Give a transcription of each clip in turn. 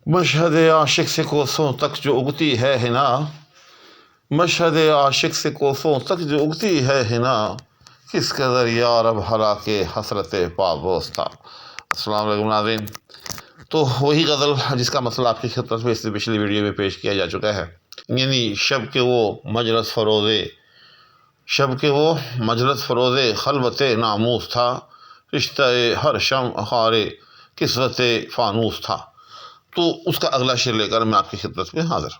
مشہد عاشق سے کوسوں تک جو اگتی ہے حنا، مشہد عاشق سے کوسوں تک جو اگتی ہے حنا، کس قدر یار اب ہلاک حسرت پابوس تھا۔ السلام علیکم ناظرین، تو وہی غزل جس کا مسئلہ آپ کی خدمت میں اس سے پچھلی ویڈیو میں پیش کیا جا چکا ہے، یعنی شب کے وہ مجلس فروزے، شب کے وہ مجلس فروزے خلوت ناموس تھا، رشتہ ہر شم خار کسوت فانوس تھا۔ تو اس کا اگلا شعر لے کر میں آپ کی خدمت میں حاضر،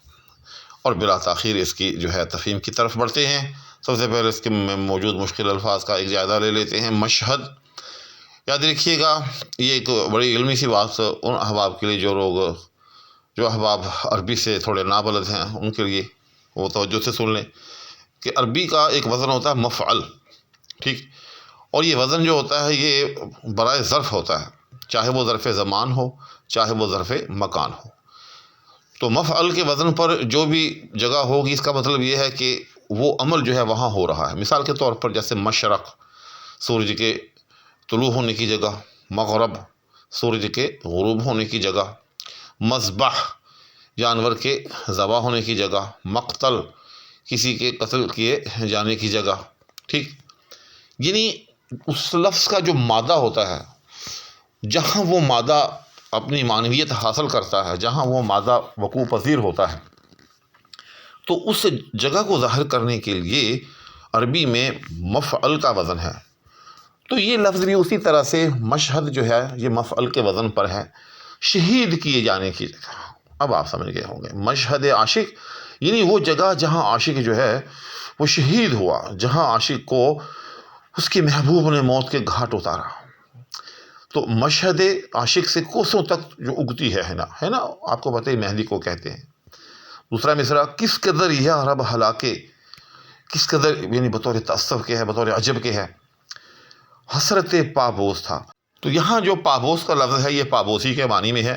اور بلا تاخیر اس کی جو ہے تفہیم کی طرف بڑھتے ہیں۔ سب سے پہلے اس کے میں موجود مشکل الفاظ کا ایک جائزہ لے لیتے ہیں۔ مشہد، یاد رکھیے گا یہ ایک بڑی علمی سی بات ان احباب کے لیے جو احباب عربی سے تھوڑے نابلد ہیں، ان کے لیے وہ توجہ سے سن لیں کہ عربی کا ایک وزن ہوتا ہے مفعل، ٹھیک، اور یہ وزن جو ہوتا ہے یہ برائے ظرف ہوتا ہے، چاہے وہ ظرف زمان ہو چاہے وہ ظرف مکان ہو۔ تو مفعل کے وزن پر جو بھی جگہ ہوگی، اس کا مطلب یہ ہے کہ وہ عمل جو ہے وہاں ہو رہا ہے۔ مثال کے طور پر جیسے مشرق، سورج کے طلوع ہونے کی جگہ، مغرب، سورج کے غروب ہونے کی جگہ، مذبح، جانور کے ذبح ہونے کی جگہ، مقتل، کسی کے قتل کیے جانے کی جگہ، ٹھیک، یعنی اس لفظ کا جو مادہ ہوتا ہے، جہاں وہ مادہ اپنی معنویت حاصل کرتا ہے، جہاں وہ مادہ وقوع پذیر ہوتا ہے، تو اس جگہ کو ظاہر کرنے کے لیے عربی میں مفعل کا وزن ہے۔ تو یہ لفظ بھی اسی طرح سے مشہد جو ہے یہ مفعل کے وزن پر ہے، شہید کیے جانے کی جگہ۔ اب آپ سمجھ گئے ہوں گے، مشہد عاشق یعنی وہ جگہ جہاں عاشق جو ہے وہ شہید ہوا، جہاں عاشق کو اس کے محبوب نے موت کے گھاٹ اتارا۔ تو مشہد عاشق سے کوسوں تک جو اگتی ہے حنا، ہے نا، آپ کو پتہ ہے مہندی کو کہتے ہیں۔ دوسرا مصرع، کس قدر یا رب ہلاکے، کس قدر یعنی بطور تأسف کے ہے، بطور عجب کے ہے، حسرت پابوس تھا۔ تو یہاں جو پابوس کا لفظ ہے یہ پابوسی کے معنی میں ہے،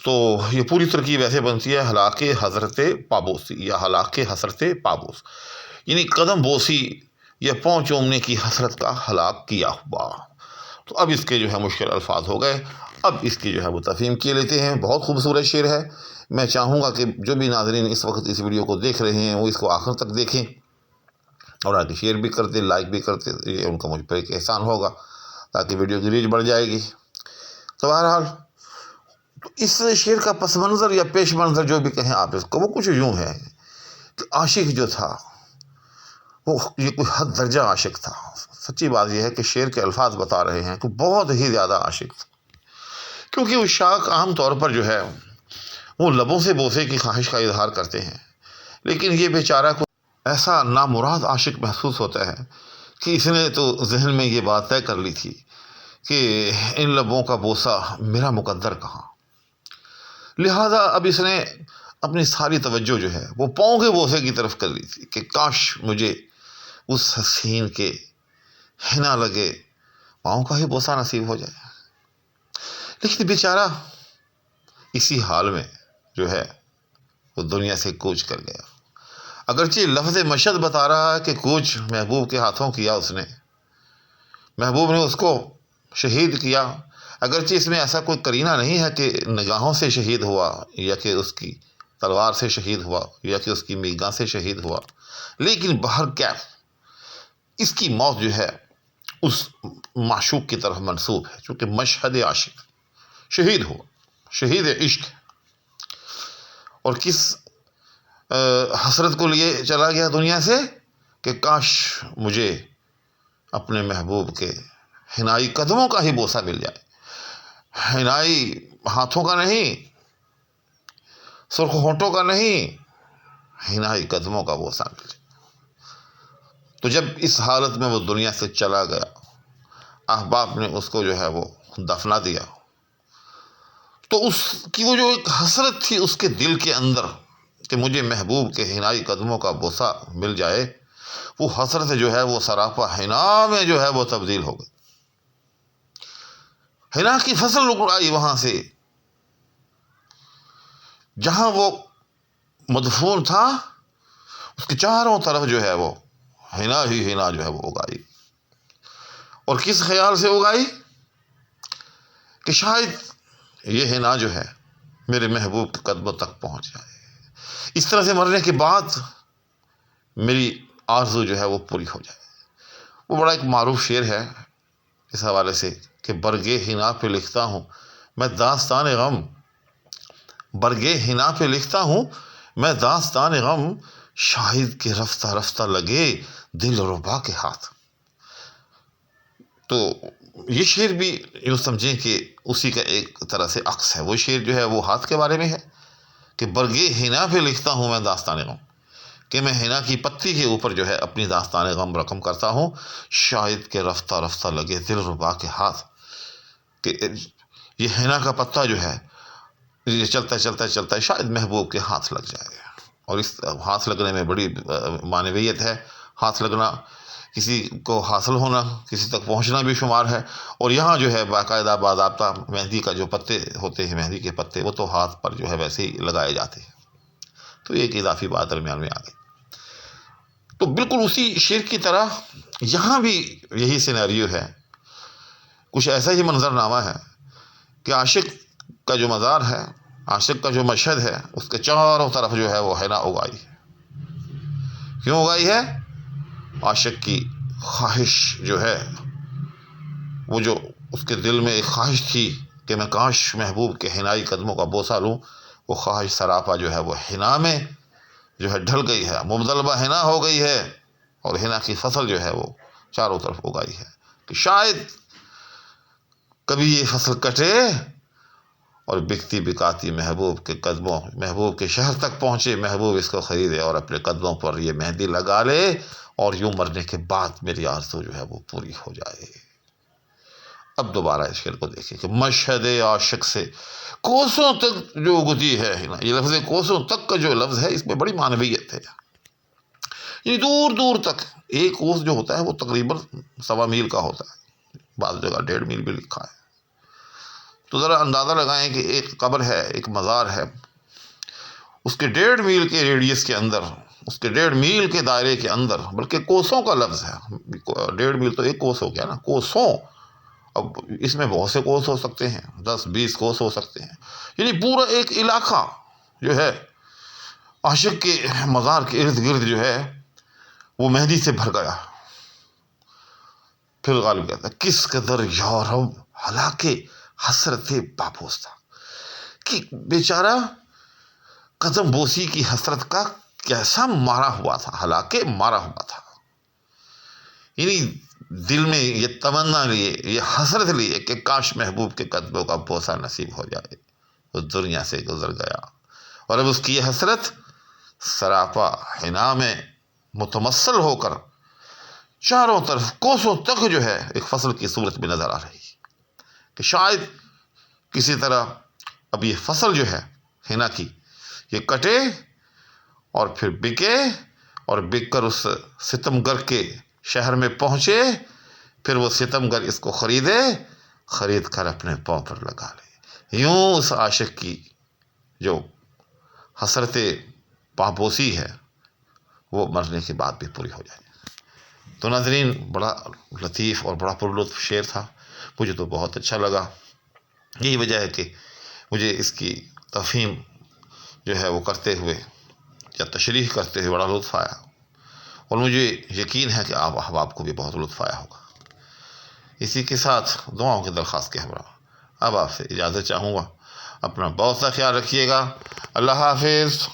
تو یہ پوری ترکیب ایسے بنتی ہے ہلاک حضرت پابوسی یا ہلاک حسرت پابوس، یعنی قدم بوسی یا پاؤں چومنے کی حسرت کا ہلاک کیا ہوا۔ تو اب اس کے جو ہے مشکل الفاظ ہو گئے، اب اس کی جو ہے وہ تفہیم کیے لیتے ہیں۔ بہت خوبصورت شعر ہے، میں چاہوں گا کہ جو بھی ناظرین اس وقت اس ویڈیو کو دیکھ رہے ہیں وہ اس کو آخر تک دیکھیں اور آگے شیئر بھی کرتے، لائک بھی کرتے، یہ ان کا مجھ پر ایک احسان ہوگا تاکہ ویڈیو کی ریچ بڑھ جائے گی۔ تو بہرحال تو اس شعر کا پس منظر یا پیش منظر جو بھی کہیں آپ اس کو، وہ کچھ یوں ہے کہ عاشق جو تھا وہ یہ کوئی حد درجہ عاشق تھا۔ سچی بات یہ ہے کہ شعر کے الفاظ بتا رہے ہیں کہ بہت ہی زیادہ عاشق تھا، کیونکہ وہ شاک عام طور پر جو ہے وہ لبوں سے بوسے کی خواہش کا اظہار کرتے ہیں، لیکن یہ بیچارہ کو ایسا نامراد عاشق محسوس ہوتا ہے کہ اس نے تو ذہن میں یہ بات طے کر لی تھی کہ ان لبوں کا بوسہ میرا مقدر کہاں، لہٰذا اب اس نے اپنی ساری توجہ جو ہے وہ پاؤں کے بوسے کی طرف کر لی تھی کہ کاش مجھے اس حسین کے حنا لگے پاؤں کا ہی بوسہ نصیب ہو جائے۔ لیکن بیچارہ اسی حال میں جو ہے وہ دنیا سے کوچ کر گیا، اگرچہ لفظ مشہد بتا رہا ہے کہ کوچ محبوب کے ہاتھوں کیا، اس نے محبوب نے اس کو شہید کیا، اگرچہ اس میں ایسا کوئی قرینہ نہیں ہے کہ نگاہوں سے شہید ہوا یا کہ اس کی تلوار سے شہید ہوا یا کہ اس کی میگاں سے شہید ہوا، لیکن بہرکیف اس کی موت جو ہے اس معشوق کی طرف منسوب ہے، چونکہ مشہد عاشق شہید ہوا، شہید عشق، اور کس حسرت کو لیے چلا گیا دنیا سے کہ کاش مجھے اپنے محبوب کے حنائی قدموں کا ہی بوسہ مل جائے، حنائی ہاتھوں کا نہیں، سرخ ہونٹوں کا نہیں، حنائی قدموں کا بوسہ مل جائے۔ تو جب اس حالت میں وہ دنیا سے چلا گیا، احباب نے اس کو جو ہے وہ دفنا دیا، تو اس کی وہ جو ایک حسرت تھی اس کے دل کے اندر کہ مجھے محبوب کے حنائی قدموں کا بوسہ مل جائے، وہ حسرت جو ہے وہ سراپا حنا میں جو ہے وہ تبدیل ہو گئی۔ حنا کی فصل اگائی وہاں سے جہاں وہ مدفون تھا، اس کے چاروں طرف جو ہے وہ حنا ہی حنا جو ہے وہ اگائی، اور کس خیال سے اگائی کہ شاید یہ حنا جو ہے میرے محبوب کے قدموں تک پہنچ جائے، اس طرح سے مرنے کے بعد میری آرزو جو ہے وہ پوری ہو جائے۔ وہ بڑا ایک معروف شعر ہے اس حوالے سے کہ برگے حنا پہ لکھتا ہوں میں داستان غم، برگے حنا پہ لکھتا ہوں میں داستان غم، شاہد کے رفتہ رفتہ لگے دل ربا کے ہاتھ۔ تو یہ شعر بھی یوں سمجھیں کہ اسی کا ایک طرح سے عکس ہے۔ وہ شعر جو ہے وہ ہاتھ کے بارے میں ہے کہ برگے حنا پہ لکھتا ہوں میں داستان غم، کہ میں حنا کی پتی کے اوپر جو ہے اپنی داستان غم رقم کرتا ہوں، شاہد کے رفتہ رفتہ لگے دل ربا کے ہاتھ، کہ یہ حنا کا پتا جو ہے یہ چلتا چلتا چلتا شاید محبوب کے ہاتھ لگ جائے، اور اس ہاتھ لگنے میں بڑی معنویت ہے۔ ہاتھ لگنا کسی کو حاصل ہونا، کسی تک پہنچنا بھی شمار ہے، اور یہاں جو ہے باقاعدہ باضابطہ مہندی کا جو پتے ہوتے ہیں، مہندی کے پتے، وہ تو ہاتھ پر جو ہے ویسے ہی لگائے جاتے ہیں۔ تو ایک اضافی بات درمیان میں آ گئی۔ تو بالکل اسی شعر کی طرح یہاں بھی یہی سینیریو ہے، کچھ ایسا ہی منظرنامہ ہے کہ عاشق کا جو مزار ہے، عاشق کا جو مشہد ہے، اس کے چاروں طرف جو ہے وہ حنا اگائی ہے۔ کیوں اگائی ہے؟ عاشق کی خواہش جو ہے، وہ جو اس کے دل میں ایک خواہش تھی کہ میں کاش محبوب کے حنائی قدموں کا بوسہ لوں، وہ خواہش سراپا جو ہے وہ حنا میں جو ہے ڈھل گئی ہے، مبدل بہ حنا ہو گئی ہے، اور حنا کی فصل جو ہے وہ چاروں طرف اگائی ہے کہ شاید کبھی یہ فصل کٹے اور بکتی بکاتی محبوب کے قدموں، محبوب کے شہر تک پہنچے، محبوب اس کو خریدے اور اپنے قدموں پر یہ مہندی لگا لے، اور یوں مرنے کے بعد میری آرزو جو ہے وہ پوری ہو جائے۔ اب دوبارہ اس شعر کو دیکھیں کہ مشہد عاشق سے کوسوں تک جو اگتی ہے، یہ لفظ کوسوں تک کا جو لفظ ہے اس میں بڑی معنویت ہے، یعنی دور دور تک۔ ایک کوس جو ہوتا ہے وہ تقریباً 1.25 میل کا ہوتا ہے، بعض جگہ 1.5 میل بھی لکھا ہے۔ تو ذرا اندازہ لگائیں کہ ایک قبر ہے، ایک مزار ہے، اس کے 1.5 میل کے ریڈیس کے اندر، اس کے 1.5 میل کے دائرے کے اندر، بلکہ کوسوں کا لفظ ہے، 1.5 میل تو ایک کوس ہو گیا نا، کوسوں، اب اس میں بہت سے کوس ہو سکتے ہیں، 10-20 کوس ہو سکتے ہیں، یعنی پورا ایک علاقہ جو ہے عاشق کے مزار کے ارد گرد جو ہے وہ مہندی سے بھر گیا۔ پھر غالب کہتا ہے کس قدر یارب ہلاکے حسرت پابوس تھا، کہ بیچارہ قدم بوسی کی حسرت کا کیسا مارا ہوا تھا، ہلاکے مارا ہوا تھا، یعنی دل میں یہ تمنا لیے، یہ حسرت لیے کہ کاش محبوب کے قدموں کا بوسہ نصیب ہو جائے، وہ دنیا سے گزر گیا، اور اب اس کی یہ حسرت سراپا حنا میں متمثل ہو کر چاروں طرف کوسوں تک جو ہے ایک فصل کی صورت میں نظر آ رہی ہے کہ شاید کسی طرح اب یہ فصل جو ہے حنا کی یہ کٹے اور پھر بکے، اور بک کر اس ستم گر کے شہر میں پہنچے، پھر وہ ستم گر اس کو خریدے، خرید کر اپنے پاؤں پر لگا لے، یوں اس عاشق کی جو حسرت پابوسی ہے وہ مرنے کے بعد بھی پوری ہو جائے۔ تو ناظرین، بڑا لطیف اور بڑا پرلطف شعر تھا، مجھے تو بہت اچھا لگا۔ یہی وجہ ہے کہ مجھے اس کی تفہیم جو ہے وہ کرتے ہوئے یا تشریح کرتے ہوئے بڑا لطف آیا، اور مجھے یقین ہے کہ آپ احباب کو بھی بہت لطف آیا ہوگا۔ اسی کے ساتھ دعاؤں کی درخواست کے ہمراہ اب آپ سے اجازت چاہوں گا، اپنا بہت سا خیال رکھیے گا، اللہ حافظ۔